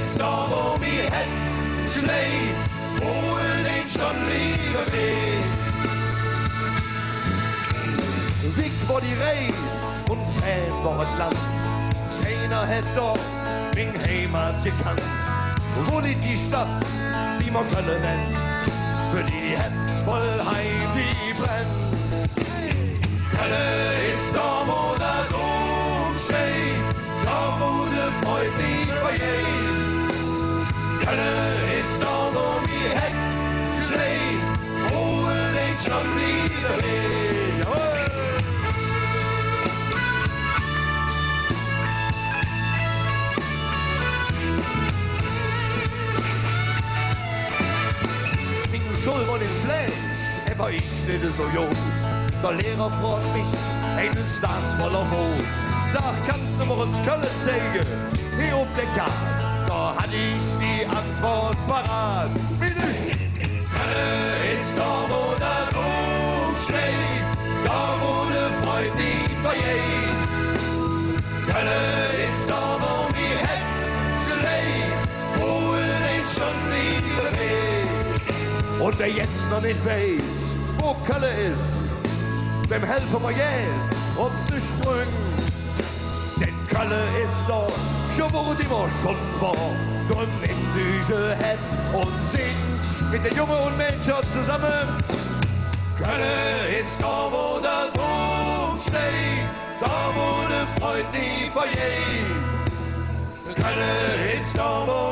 ist da, wo mir Herz schlägt, wo den schon lieber weht. Weg war die Reis und Fan war das Land. Keiner hätte dort mein Heimat gekannt. Wo liegt die Stadt, die man Kölle nennt, für die Herz voll Heim wie brennt. Kölle ist da, wo der Dom steht, da wo der Freud nicht vergeht. Kölle ist da, wo mir Herz schlägt, wo den schon wieder weht. Schuld war den Schlecht, war ich nicht so jung. Der Lehrer fragt mich, eines Tages voller Mut. Sag, kannst du mir uns Köln zeigen? Hier auf der Karte, da hatte ich die Antwort parat. Wie ist? Köln ist da, wo der Dom steht, da wo der Freud nicht vergeht. Köln ist da, wo mir Herz schlägt, wo den schon wieder weht. Und wer jetzt noch nicht weiß, wo Kölle ist, dem helfen wir jetzt auf die Sprünge. Denn Kölle ist da, schon wo die wir schon war. Drum in diese Herz und singt mit den Jungen und Menschen zusammen. Kölle ist da, wo der Dom steht, da wo der Freund nie vergeht. Kölle ist da, wo